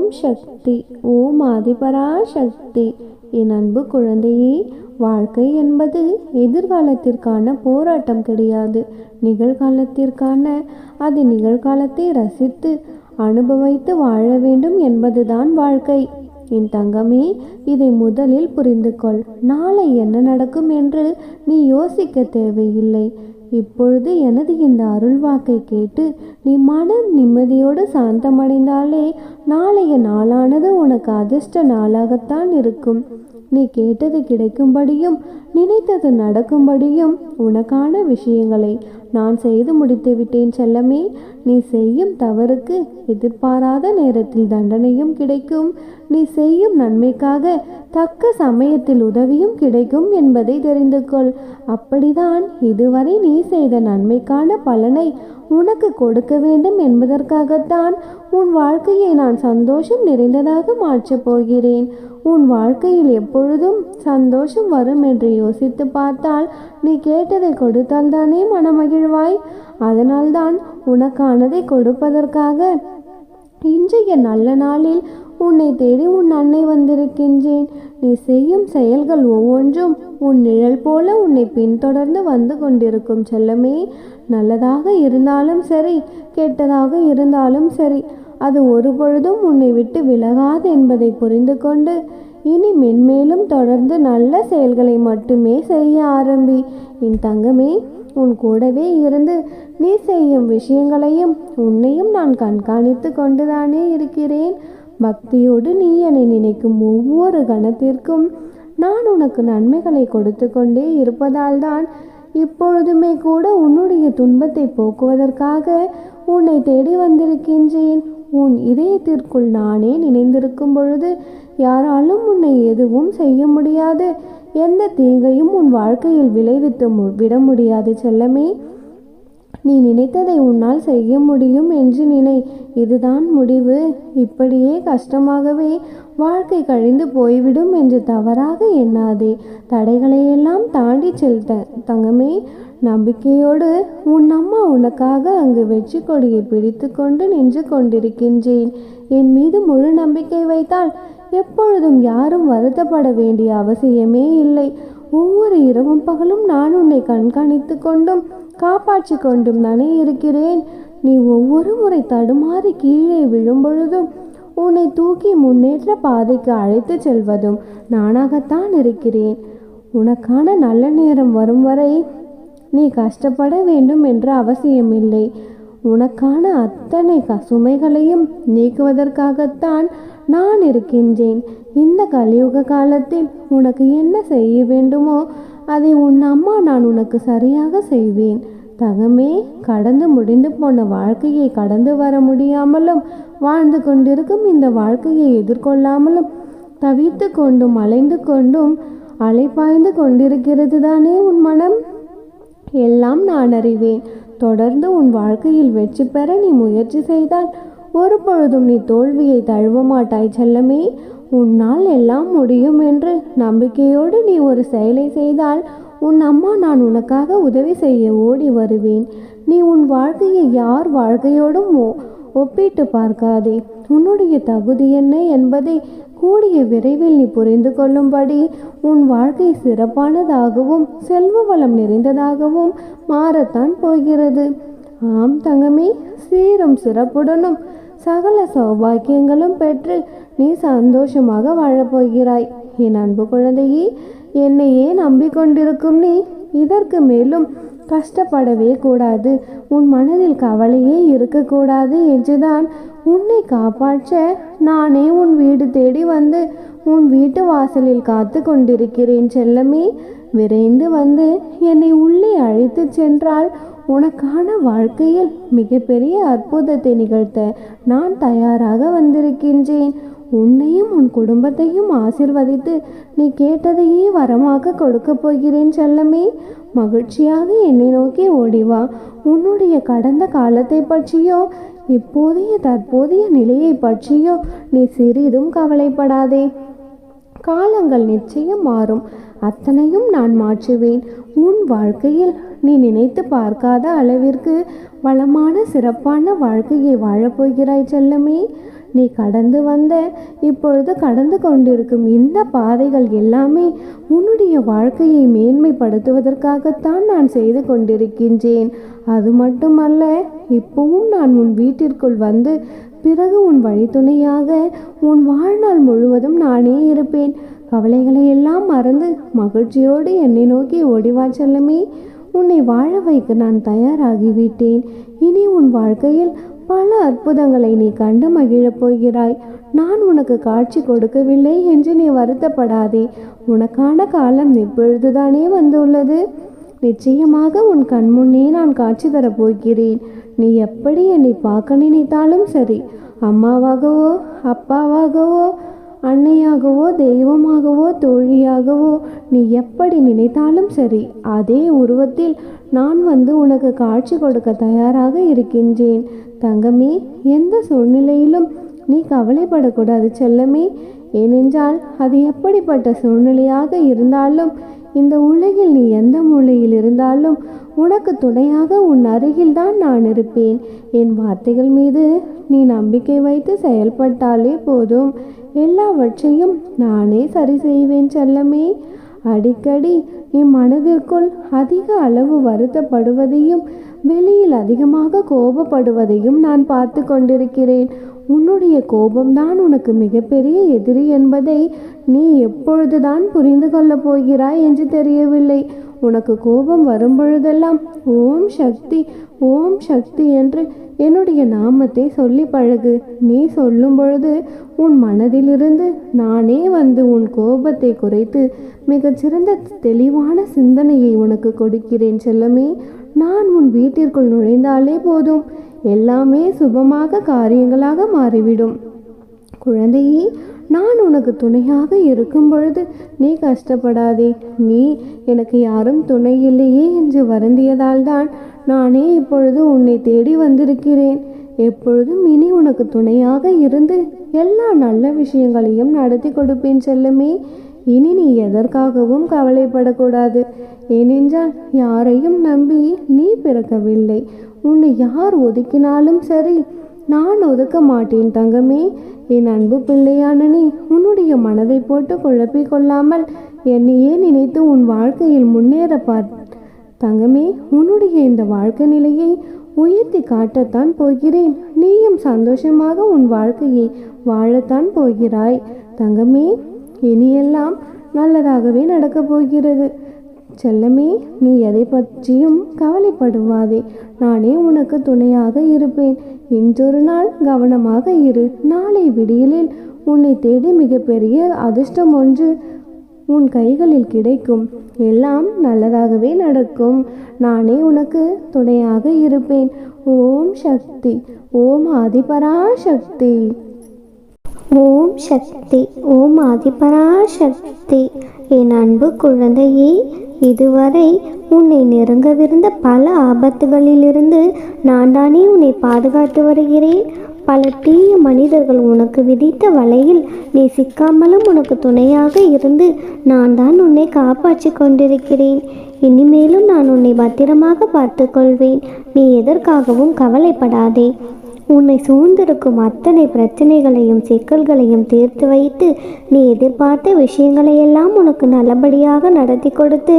ஓம் சக்தி, ஓம் ஆதிபரா சக்தி. என் அன்பு குழந்தையே, வாழ்க்கை என்பது எதிர்காலத்திற்கான போராட்டம் கிடையாது, நிகழ்காலத்திற்கான. அது நிகழ்காலத்தை ரசித்து அனுபவித்து வாழ வேண்டும் என்பதுதான் வாழ்க்கை. என் தங்கமே, இதை முதலில் புரிந்து கொள். நாளை என்ன நடக்கும் என்று நீ யோசிக்க தேவையில்லை. இப்பொழுது எனது இந்த அருள்வாக்கை கேட்டு நீ மன நிம்மதியோடு சாந்தமடைந்தாலே நாளைய நாளானது உனக்கு அதிர்ஷ்ட நாளாகத்தான் இருக்கும். நீ கேட்டது கிடைக்கும்படியும் நினைத்தது நடக்கும்படியும் உனக்கான விஷயங்களை நான் செய்து முடித்து விட்டேன் செல்லமே. நீ செய்யும் தவறுக்கு எதிர்பாராத நேரத்தில் தண்டனையும் கிடைக்கும். நீ செய்யும் நன்மைக்காக தக்க சமயத்தில் உதவியும் கிடைக்கும் என்பதை தெரிந்து கொள். அப்படிதான் இதுவரை நீ செய்த நன்மைக்கான பலனை உனக்கு கொடுக்க வேண்டும் என்பதற்காகத்தான் உன் வாழ்க்கையை நான் சந்தோஷம் நிறைந்ததாக மாற்றப் போகிறேன். உன் வாழ்க்கையில் எப்பொழுதும் சந்தோஷம் வரும் என்று யோசித்து பார்த்தால் நீ கேட்டதை கொடுத்தால் தானே மனமகிழ்வாய். அதனால்தான் உனக்கானதை கொடுப்பதற்காக இன்றைய நல்ல நாளில் உன்னை தேடி உன் அன்னை வந்திருக்கின்றேன். நீ செய்யும் செயல்கள் ஒவ்வொன்றும் உன் நிழல் போல உன்னை பின்தொடர்ந்து வந்து கொண்டிருக்கும் செல்லமே. நல்லதாக இருந்தாலும் சரி, கெட்டதாக இருந்தாலும் சரி, அது ஒரு பொழுதும் உன்னை விட்டு விலகாது என்பதை புரிந்து கொண்டு இனி மென்மேலும் தொடர்ந்து நல்ல செயல்களை மட்டுமே செய்ய ஆரம்பி. என் தங்கமே, உன் கூடவே இருந்து நீ செய்யும் விஷயங்களையும் உன்னையும் நான் கண்காணித்து கொண்டுதானே இருக்கிறேன். பக்தியோடு நீ என்னை நினைக்கும் ஒவ்வொரு கணத்திற்கும் நான் உனக்கு நன்மைகளை கொடுத்து கொண்டே இருப்பதால் தான் இப்பொழுதுமே கூட உன்னுடைய துன்பத்தை போக்குவதற்காக உன்னை தேடி வந்திருக்கின்றேன். உன் இதயத்திற்குள் நானே நினைந்திருக்கும் பொழுது யாராலும் உன்னை எதுவும் செய்ய முடியாது. எந்த தீங்கையும் உன் வாழ்க்கையில் விளைவித்து விட முடியாது செல்லமே. நீ நினைத்ததை உன்னால் செய்ய முடியும் என்று நினை. இதுதான் முடிவு. இப்படியே கஷ்டமாகவே வாழ்க்கை கழிந்து போய்விடும் என்று தவறாக எண்ணாதே. தடைகளையெல்லாம் தாண்டி செல் தங்கமே. நம்பிக்கையோடு உன் அம்மா உனக்காக அங்கு வெற்றி கொடியை பிடித்து கொண்டு நின்று கொண்டிருக்கின்றேன். என் மீது முழு நம்பிக்கை வைத்தால் எப்பொழுதும் யாரும் வருத்தப்பட வேண்டிய அவசியமே இல்லை. ஒவ்வொரு இரவும் பகலும் நான் உன்னை கண்காணித்து கொண்டும் காப்பாற்றி கொண்டும் தானே இருக்கிறேன். நீ ஒவ்வொரு முறை தடுமாறி கீழே விழும் பொழுதும் உன்னை தூக்கி முன்னேற்ற பாதைக்கு அழைத்து செல்வதும் நானாகத்தான் இருக்கிறேன். உனக்கான நல்ல நேரம் வரும் வரை நீ கஷ்டப்பட வேண்டும் என்ற அவசியமில்லை. உனக்கான அத்தனை சுமைகளையும் நீக்குவதற்காகத்தான் நான் இருக்கின்றேன். இந்த கலியுக காலத்தில் உனக்கு என்ன செய்ய வேண்டுமோ அதை உன் அம்மா நான் உனக்கு சரியாக செய்வேன். தகமே, கடந்து முடிந்து போன வாழ்க்கையை கடந்து வர முடியாமலும் வாழ்ந்து கொண்டிருக்கும் இந்த வாழ்க்கையை எதிர்கொள்ளாமலும் தவித்து கொண்டும் அலைந்து கொண்டும் அலைப்பாய்ந்து கொண்டிருக்கிறது தானே உன் மனம். எல்லாம் நான் அறிவேன். தொடர்ந்து உன் வாழ்க்கையில் வெற்றி பெற நீ முயற்சி செய்தால் ஒரு பொழுதும் நீ தோல்வியை தழுவ மாட்டாய் செல்லமே. உன்னால் எல்லாம் முடியும் என்று நம்பிக்கையோடு நீ ஒரு செயலை செய்தால் உன் அம்மா நான் உனக்காக உதவி செய்ய ஓடி வருவேன். நீ உன் வாழ்க்கையை யார் வாழ்க்கையோடும் ஒப்பிட்டு பார்க்காதே. உன்னுடைய தகுதி என்ன என்பதை கூடிய விரைவில் நீ புரிந்து கொள்ளும்படி உன் வாழ்க்கை சிறப்பானதாகவும் செல்வ வளம் நிறைந்ததாகவும் மாறத்தான் போகிறது. ஆம் தங்கமே, சீரும் சிறப்புடனும் சகல சௌபாக்கியங்களும் பெற்று நீ சந்தோஷமாக வாழப்போகிறாய். என் அன்பு குழந்தையே, என்னையே நம்பிக்கொண்டிருக்கும் நீ இதற்கு மேலும் கஷ்டப்படவே கூடாது. உன் மனதில் கவலையே இருக்கக்கூடாது என்றுதான் உன்னை காப்பாற்ற நானே உன் வீடு தேடி வந்து உன் வீட்டு வாசலில் காத்து கொண்டிருக்கிறேன் செல்லமே. விரைந்து வந்து என்னை உள்ளே அழைத்து சென்றால் உனக்கான வாழ்க்கையில் மிகப்பெரிய அற்புதத்தை நிகழ்த்த நான் தயாராக வந்திருக்கின்றேன். உன்னையும் உன் குடும்பத்தையும் ஆசிர்வதித்து நீ கேட்டதையே வரமாக கொடுக்க போகிறேன் செல்லமே. மகிழ்ச்சியாக என்னை நோக்கி ஓடிவா. உன்னுடைய கடந்த காலத்தை பற்றியோ இப்போதைய தற்போதைய நிலையை பற்றியோ நீ சிறிதும் கவலைப்படாதே. காலங்கள் நிச்சயம் மாறும். அத்தனையும் நான் மாற்றுவேன். உன் வாழ்க்கையில் நீ நினைத்து பார்க்காத அளவிற்கு வளமான சிறப்பான வாழ்க்கையை வாழப்போகிறாய் செல்லமே. நீ கடந்து வந்த இப்பொழுது கடந்து கொண்டிருக்கும் இந்த பாதைகள் எல்லாமே உன்னுடைய வாழ்க்கையை மேன்மைப்படுத்துவதற்காகத்தான் நான் செய்து கொண்டிருக்கின்றேன். அது மட்டுமல்ல, இப்பவும் நான் உன் வீட்டிற்குள் வந்து பிறகு உன் வழித்துணையாக உன் வாழ்நாள் முழுவதும் நானே இருப்பேன். கவலைகளை எல்லாம் மறந்து மகிழ்ச்சியோடு என்னை நோக்கி ஓடிவா செல்லமே. உன்னை வாழ வைக்க நான் தயாராகிவிட்டேன். இனி உன் வாழ்க்கையில் பல அற்புதங்களை நீ கண்டு மகிழப் போகிறாய். நான் உனக்கு காட்சி கொடுக்கவில்லை என்று நீ வருத்தப்படாதே. உனக்கான காலம் இப்பொழுதுதானே வந்துள்ளது. நிச்சயமாக உன் கண்முன்னே நான் காட்சி தரப்போகிறேன். நீ எப்படி என்னை பார்க்க நினைத்தாலும் சரி, அம்மாவாகவோ அப்பாவாகவோ அன்னையாகவோ தெய்வமாகவோ தோழியாகவோ நீ எப்படி நினைத்தாலும் சரி, அதே உருவத்தில் நான் வந்து உனக்கு காட்சி கொடுக்க தயாராக இருக்கின்றேன். தங்கமே, எந்த சூழ்நிலையிலும் நீ கவலைப்படக்கூடாது செல்லமே. ஏனென்றால் அது எப்படிப்பட்ட சூழ்நிலையாக இருந்தாலும், இந்த உலகில் நீ எந்த மூலையில் இருந்தாலும் உனக்கு துணையாக உன் அருகில்தான் நான் இருப்பேன். என் வார்த்தைகள் மீது நீ நம்பிக்கை வைத்து செயல்பட்டாலே போதும், எல்லாவற்றையும் நானே சரி செய்வேன் செல்லமே. அடிக்கடி நீ மனதிற்குள் அதிக அளவு வருத்தப்படுவதையும் வெளியில் அதிகமாக கோபப்படுவதையும் நான் பார்த்து கொண்டிருக்கிறேன். உன்னுடைய கோபம்தான் உனக்கு மிகப்பெரிய எதிரி என்பதை நீ எப்பொழுதுதான் புரிந்து கொள்ளப் போகிறாய் என்று தெரியவில்லை. உனக்கு கோபம் வரும் பொழுதெல்லாம் ஓம் சக்தி, ஓம் சக்தி என்று என்னுடைய நாமத்தை சொல்லி பழகு. நீ சொல்லும் பொழுது உன் மனதிலிருந்து நானே வந்து உன் கோபத்தை குறைத்து மிகச்சிறந்த தெளிவான சிந்தனையை உனக்கு கொடுக்கிறேன் செல்லமே. நான் உன் வீட்டிற்குள் நுழைந்தாலே போதும், எல்லாமே சுபமாக காரியங்களாக மாறிவிடும். குழந்தையே, நான் உனக்கு துணையாக இருக்கும் பொழுது நீ கஷ்டப்படாதே. நீ எனக்கு யாரும் துணை இல்லையே என்று வருந்தியதால் தான் நானே இப்பொழுது உன்னை தேடி வந்திருக்கிறேன். எப்பொழுதும் இனி உனக்கு துணையாக இருந்து எல்லா நல்ல விஷயங்களையும் நடத்தி கொடுப்பேன் செல்லமே. இனி நீ எதற்காகவும் கவலைப்படக்கூடாது. ஏனென்றால் யாரையும் நம்பி நீ பிறக்கவில்லை. உன்னை யார் ஒதுக்கினாலும் சரி, நான் ஒதுக்க மாட்டேன் தங்கமே. என் அன்பு பிள்ளையான நீ உன்னுடைய மனதை போட்டு குழப்பிக் கொள்ளாமல் என்னையே நினைத்து உன் வாழ்க்கையில் முன்னேற பார் தங்கமே. உன்னுடைய இந்த வாழ்க்கை நிலையை உயர்த்தி காட்டத்தான் போகிறேன். நீயும் சந்தோஷமாக உன் வாழ்க்கையை வாழத்தான் போகிறாய் தங்கமே. இனியெல்லாம் நல்லதாகவே நடக்கப் போகிறது செல்லமே. நீ எதை பற்றியும் கவலைப்படுவாதே. நானே உனக்கு துணையாக இருப்பேன். இன்றொரு நாள் கவனமாக இரு. நாளை விடியலில் உன்னை தேடி மிகப்பெரிய அதிர்ஷ்டம் ஒன்று உன் கைகளில் கிடைக்கும். எல்லாம் நல்லதாகவே நடக்கும். நானே உனக்கு துணையாக இருப்பேன். ஓம் சக்தி, ஓம் ஆதிபராசக்தி. ஓம் சக்தி, ஓம் ஆதிபராசக்தி. என் அன்பு குழந்தையே, இதுவரை உன்னை நெருங்கவிருந்த பல ஆபத்துகளிலிருந்து நான் தானே உன்னை பாதுகாத்து வருகிறேன். பல தீய மனிதர்கள் உனக்கு விதித்த வலையில் நீ சிக்காமலும் உனக்கு துணையாக இருந்து நான் தான் உன்னை காப்பாற்றி கொண்டிருக்கிறேன். இனிமேலும் நான் உன்னை பத்திரமாக பார்த்து கொள்வேன். நீ எதற்காகவும் கவலைப்படாதே. உன்னை சூழ்ந்திருக்கும் அத்தனை பிரச்சனைகளையும் சிக்கல்களையும் தீர்த்து வைத்து நீ எதிர்பார்த்த விஷயங்களையெல்லாம் உனக்கு நல்லபடியாக நடத்தி கொடுத்து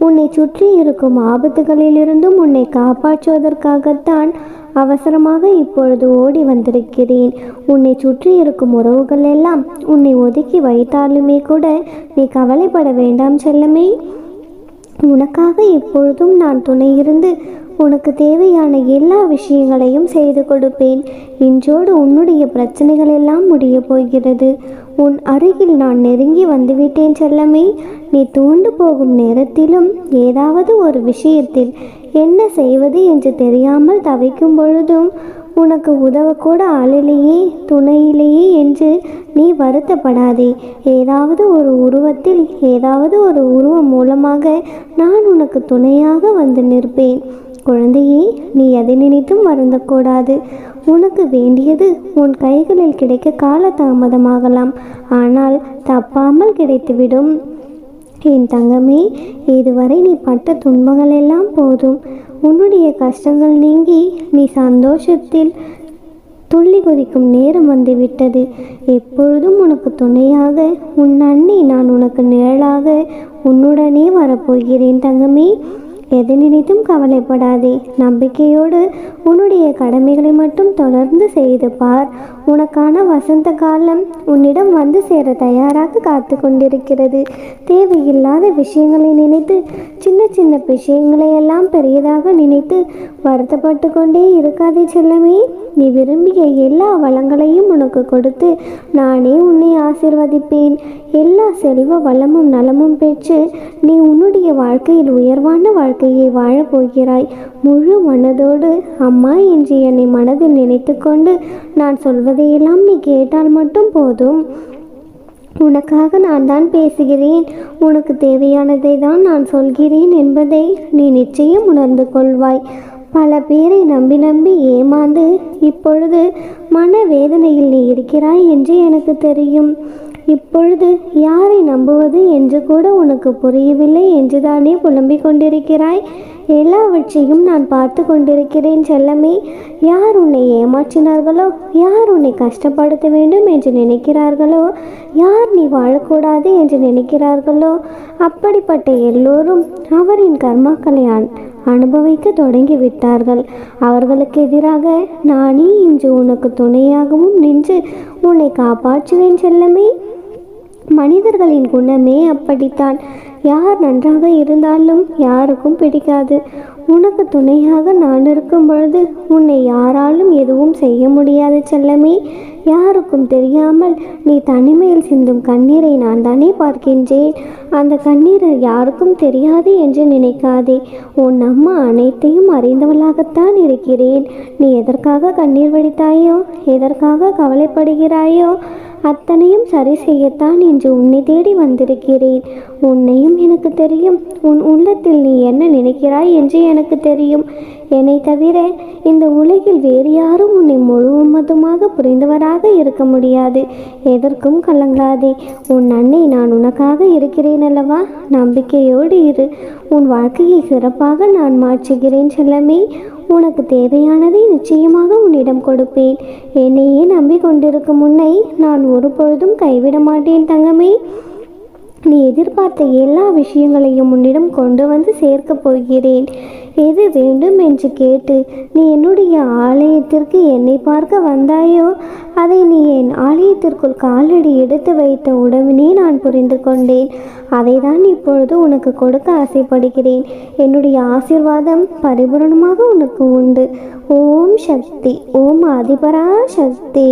உன்னை சுற்றி இருக்கும் ஆபத்துகளிலிருந்தும் உன்னை காப்பாற்றுவதற்காகத்தான் அவசரமாக இப்பொழுது ஓடி வந்திருக்கிறேன். உன்னை சுற்றி இருக்கும் உறவுகள் எல்லாம் உன்னை ஒதுக்கி வைத்தாலுமே கூட நீ கவலைப்பட வேண்டாம் செல்லமே. உனக்காக எப்பொழுதும் நான் துணை இருந்து உனக்கு தேவையான எல்லா விஷயங்களையும் செய்து கொடுப்பேன். இன்றோடு உன்னுடைய பிரச்சனைகள் எல்லாம் முடிய போகிறது. உன் அருகில் நான் நெருங்கி வந்துவிட்டேன் செல்லமே. நீ தூண்டு போகும் நேரத்திலும் ஏதாவது ஒரு விஷயத்தில் என்ன செய்வது என்று தெரியாமல் தவிக்கும் பொழுதும் உனக்கு உதவக்கூட ஆளிலேயே துணையிலேயே என்று நீ வருத்தப்படாதே. ஏதாவது ஒரு உருவத்தில் ஏதாவது ஒரு உருவம் மூலமாக நான் உனக்கு துணையாக வந்து நிற்பேன். குழந்தையே, நீ எதை நினைத்தும் வருந்தக்கூடாது. உனக்கு வேண்டியது உன் கைகளில் கிடைக்க கால தாமதமாகலாம், ஆனால் தப்பாமல் கிடைத்துவிடும். என் தங்கமே, இதுவரை நீ பட்ட துன்பங்கள் எல்லாம் போதும். உன்னுடைய கஷ்டங்கள் நீங்கி நீ சந்தோஷத்தில் துள்ளி குதிக்கும் நேரம் வந்துவிட்டது. எப்பொழுதும் உனக்கு துணையாக உன் அன்னை நான் உனக்கு நிழலாக உன்னுடனே வரப்போகிறேன் தங்கமே. எது நினைத்தும் கவலைப்படாதே. நம்பிக்கையோடு உன்னுடைய கடமைகளை மட்டும் தொடர்ந்து செய்து பார். உனக்கான வசந்த காலம் உன்னிடம் வந்து சேர தயாராக காத்து கொண்டிருக்கிறது. தேவையில்லாத விஷயங்களை நினைத்து சின்ன சின்ன விஷயங்களை எல்லாம் பெரியதாக நினைத்து வருத்தப்பட்டு கொண்டே இருக்காதே செல்லமே. நீ விரும்பிய எல்லா வளங்களையும் உனக்கு கொடுத்து நானே உன்னை ஆசிர்வதிப்பேன். எல்லா செல்வ வளமும் நலமும் பெற்று நீ உன்னுடைய வாழ்க்கையில் உயர்வான வாழ்க்கையை வாழப்போகிறாய். முழு மனதோடு அம்மா என்று என்னை மனதில் நினைத்து கொண்டு நான் சொல்வதையெல்லாம் நீ கேட்டால் மட்டும் போதும். உனக்காக நான் தான் பேசுகிறேன், உனக்கு தேவையானதை தான் நான் சொல்கிறேன் என்பதை நீ நிச்சயம் உணர்ந்து கொள்வாய். பல பேரை நம்பி நம்பி ஏமாந்து இப்பொழுது மனவேதனையில் நீ இருக்கிறாய் என்று எனக்கு தெரியும். இப்பொழுது யாரை நம்புவது என்று கூட உனக்கு புரியவில்லை என்றுதானே புலம்பிக் கொண்டிருக்கிறாய். எல்லாவற்றையும் நான் பார்த்து கொண்டிருக்கிறேன் செல்லமே. யார் உன்னை ஏமாற்றினார்களோ, யார் உன்னை கஷ்டப்படுத்த வேண்டும் என்று நினைக்கிறார்களோ, யார் நீ வாழக்கூடாது என்று நினைக்கிறார்களோ, அப்படிப்பட்ட எல்லோரும் அவரின் கர்மாக்களை அனுபவிக்க தொடங்கிவிட்டார்கள். அவர்களுக்கு எதிராக நானே இன்று உனக்கு துணையாகவும் நின்று உன்னை காப்பாற்றுவேன் செல்லமே. மனிதர்களின் குணமே அப்படித்தான். யார் நன்றாக இருந்தாலும் யாருக்கும் பிடிக்காது. உனக்கு துணையாக நான் இருக்கும் பொழுது உன்னை யாராலும் எதுவும் செய்ய முடியாது செல்லமே. யாருக்கும் தெரியாமல் நீ தனிமையில் சிந்தும் கண்ணீரை நான் தானே பார்க்கின்றேன். அந்த கண்ணீரை யாருக்கும் தெரியாது என்று நினைக்காதே. உன் அம்மா அனைத்தையும் அறிந்தவளாகத்தான் இருக்கிறேன். நீ எதற்காக கண்ணீர் வடித்தாயோ, எதற்காக கவலைப்படுகிறாயோ, அத்தனையும் சரி செய்யத்தான் இன்று உன்னை தேடி வந்திருக்கிறேன். உன்னையும் எனக்கு தெரியும். உன் உள்ளத்தில் நீ என்ன நினைக்கிறாய் என்று எனக்கு தெரியும். என்னை தவிர இந்த உலகில் வேறு யாரும் உன்னை முழுவதுமாக புரிந்தவராக இருக்க முடியாது. எதற்கும் கலங்காதே. உன் அன்னை நான் உனக்காக இருக்கிறேன் அல்லவா? நம்பிக்கையோடு இரு. உன் வாழ்க்கையை சிறப்பாக நான் மாற்றுகிறேன் செல்லமே. உனக்கு தேவையானதை நிச்சயமாக உன்னிடம் கொடுப்பேன். என்னையே நம்பிக்கொண்டிருக்கும் உன்னை நான் ஒரு பொழுதும் கைவிட மாட்டேன் தங்கமே. நீ எதிர்பார்த்த எல்லா விஷயங்களையும் உன்னிடம் கொண்டு வந்து சேர்க்கப் போகிறேன். எது வேண்டும் என்று கேட்டு நீ என்னுடைய ஆலயத்திற்கு என்னை பார்க்க வந்தாயோ, அதை நீ என் ஆலயத்திற்குள் காலடி எடுத்து வைத்த உடனே நான் புரிந்து கொண்டேன். அதை தான் இப்பொழுது உனக்கு கொடுக்க ஆசைப்படுகிறேன். என்னுடைய ஆசீர்வாதம் பரிபூரணமாக உனக்கு உண்டு. ஓம் சக்தி. ஓம் ஆதிபரா சக்தி.